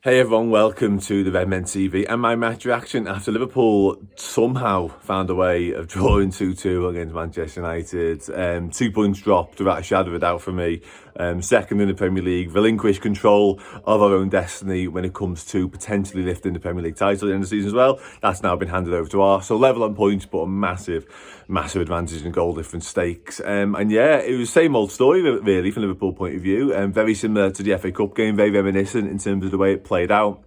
Hey everyone, welcome to the Redmen TV and my match reaction after Liverpool somehow found a way of drawing 2-2 against Manchester United. 2 points dropped without a shadow of a doubt for me. Second in the Premier League, relinquished control of our own destiny when it comes to potentially lifting the Premier League title at the end of the season as well. That's now been handed over to us. So level on points, but a massive advantage in goal difference stakes. And yeah, it was the same old story really from Liverpool point of view. Very similar to the FA Cup game, very reminiscent in terms of the way it played out.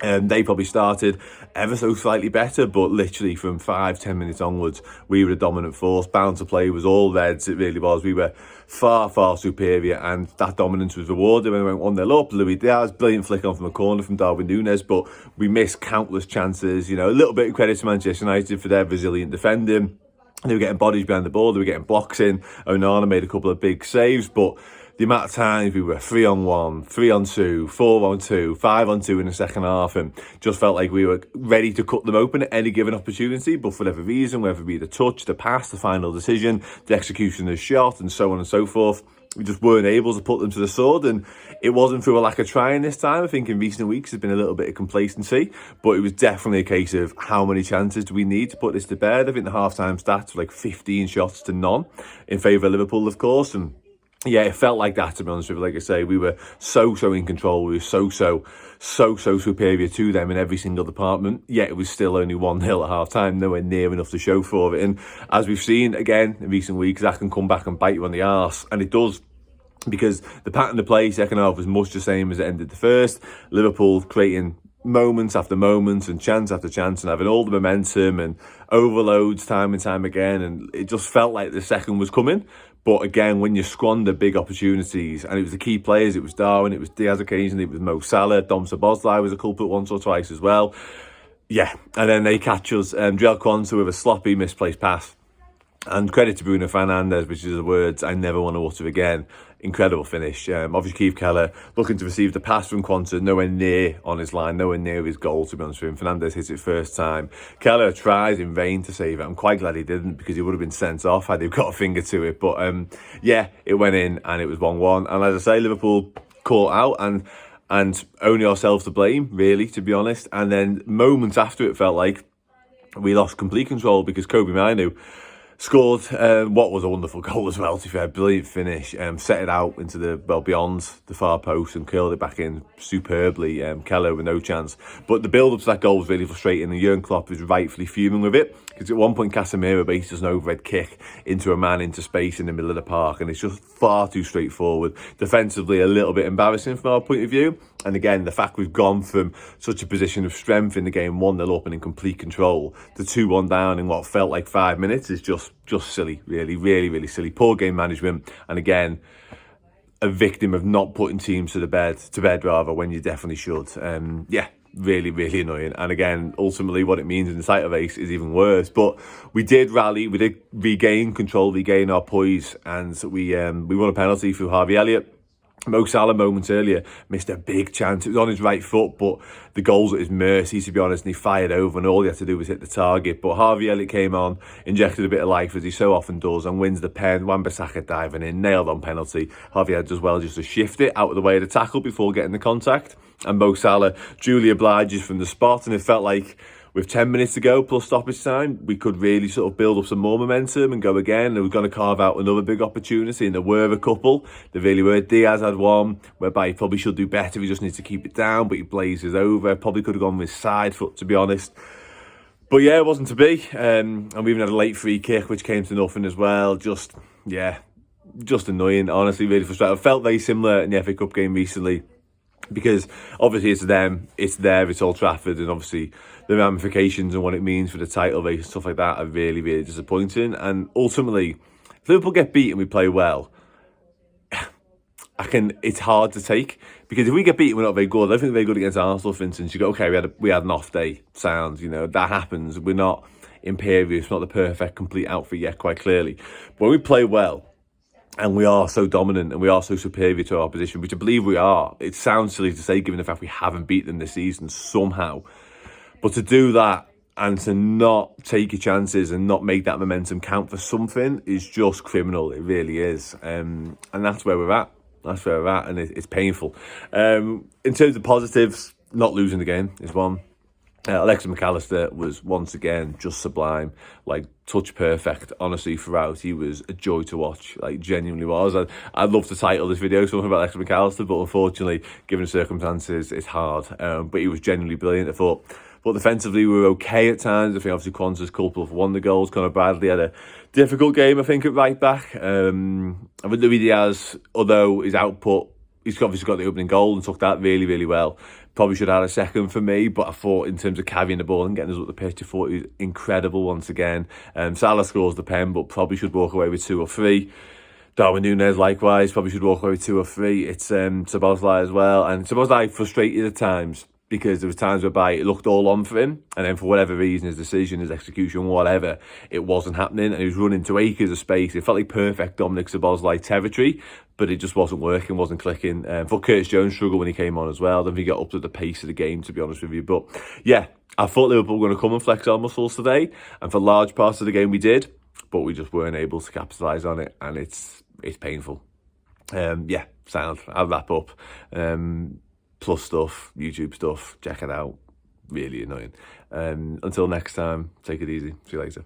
They probably started ever so slightly better, but literally from 5-10 minutes onwards, we were a dominant force. Bound to play was all Reds, it really was. We were far superior, and that dominance was rewarded when we went 1-0 up. Luis Diaz, brilliant flick on from a corner from Darwin Núñez, but we missed countless chances. You know, a little bit of credit to Manchester United for their resilient defending. They were getting bodies behind the ball, they were getting blocks in. Onana made a couple of big saves, but the amount of times we were 3-on-1, 3-on-2, 4-on-2, 5-on-2 in the second half, and just felt like we were ready to cut them open at any given opportunity. But for whatever reason, whether it be the touch, the pass, the final decision, the execution of the shot, and so on and so forth, we just weren't able to put them to the sword. And it wasn't through a lack of trying this time. I think in recent weeks there's been a little bit of complacency, but it was definitely a case of how many chances do we need to put this to bed. I think the half-time stats were like 15 shots to none in favour of Liverpool, of course. And yeah, it felt like that, to be honest with you. Like I say, we were so in control. We were so superior to them in every single department. Yet it was still only 1-0 at half-time, nowhere near enough to show for it. And as we've seen, again, in recent weeks, that can come back and bite you on the arse. And it does, because the pattern of play second half was much the same as it ended the first. Liverpool creating moments after moments and chance after chance and having all the momentum and overloads time and time again. And it just felt like the second was coming. But again, when you squander big opportunities, and it was the key players, it was Darwin, it was Diaz occasionally, it was Mo Salah, Dom Szoboszlai was a culprit once or twice as well. Yeah, and then they catch us. Joel Quansah with a sloppy, misplaced pass. And credit to Bruno Fernandes, which is the words I never want to utter again. Incredible finish. Obviously, Keith Keller looking to receive the pass from Quansah, nowhere near on his line, nowhere near his goal, to be honest with him. Fernandes hits it first time. Keller tries in vain to save it. I'm quite glad he didn't, because he would have been sent off had he got a finger to it. But yeah, it went in and it was 1-1. And as I say, Liverpool caught out and only ourselves to blame, really, to be honest. And then moments after, it felt like we lost complete control, because Kobe Mainoo scored what was a wonderful goal as well, to be fair. Brilliant finish. Set it out into the, well, beyond the far post and curled it back in superbly. Keller with no chance. But the build-up to that goal was really frustrating, and Jurgen Klopp is rightfully fuming with it, because at one point Casemiro basically does an overhead kick into a man into space in the middle of the park, and it's just far too straightforward. Defensively, a little bit embarrassing from our point of view. And again, the fact we've gone from such a position of strength in the game, 1-0 up and in complete control, to 2-1 down in what felt like 5 minutes is just silly, really silly. Poor game management, and again, a victim of not putting teams to bed rather, when you definitely should. Yeah, really annoying. And again, ultimately what it means in the title race is even worse. But we did rally, we did regain control, regain our poise, and we won a penalty through Harvey Elliott. Mo Salah moments earlier missed a big chance. It was on his right foot, but the goal's at his mercy, to be honest, and he fired over, and all he had to do was hit the target. But Harvey Elliott came on, injected a bit of life, as he so often does, and wins the pen. Wan-Bissaka diving in, nailed on penalty. Harvey Elliott does well just to shift it out of the way of the tackle before getting the contact. And Mo Salah duly obliges from the spot, and it felt like with 10 minutes to go plus stoppage time, we could really sort of build up some more momentum and go again. And we're going to carve out another big opportunity, and there were a couple. There really were. Diaz had one whereby he probably should do better. He just needs to keep it down, but he blazes over. Probably could have gone with his side foot, to be honest. But yeah, it wasn't to be. And we even had a late free kick, which came to nothing as well. Just annoying, honestly, really frustrating. I felt very similar in the FA Cup game recently, because obviously it's them, it's there, it's Old Trafford, and obviously the ramifications and what it means for the title race and stuff like that are really disappointing. And ultimately, if Liverpool get beaten, we play well, it's hard to take, because if we get beaten, we're not very good. I don't think we're very good against Arsenal, for instance. You go, okay, we had an off day, sounds, you know, that happens. We're not imperious, not the perfect complete outfit yet, quite clearly. But when we play well, and we are so dominant and we are so superior to our opposition, which I believe we are. It sounds silly to say, given the fact we haven't beaten them this season somehow. But to do that and to not take your chances and not make that momentum count for something is just criminal. It really is. And that's where we're at. That's where we're at, and it's painful. In terms of positives, not losing the game is one. Alexis McAllister was once again just sublime, like touch perfect. Honestly, throughout he was a joy to watch, like genuinely was. I'd love to title this video something about Alexis McAllister, but unfortunately, given the circumstances, it's hard. But he was genuinely brilliant. I thought. But defensively, we were okay at times. I think obviously Kwanzaa's culpable for one of the goals. Conor Bradley had a difficult game, I think, at right back. I think Luis Diaz, although his output, he's obviously got the opening goal and took that really, really well. Probably should have had a second for me, but I thought in terms of carrying the ball and getting us up the pitch, I thought he was incredible once again. Salah scores the pen, but probably should walk away with 2 or 3. Darwin Núñez likewise, probably should walk away with 2 or 3. It's Szoboszlai as well, and Szoboszlai frustrated at times, because there was times whereby it looked all on for him, and then for whatever reason, his decision, his execution, whatever, it wasn't happening, and he was running to acres of space. It felt like perfect Dominic Szoboszlai territory, but it just wasn't working, wasn't clicking. For Curtis Jones struggled when he came on as well. I don't think he got up to the pace of the game, to be honest with you. But yeah, I thought Liverpool were going to come and flex our muscles today, and for large parts of the game we did, but we just weren't able to capitalise on it, and it's painful. Yeah, sound. I'll wrap up. Plus stuff, YouTube stuff, check it out. Really annoying. Until next time, take it easy. See you later.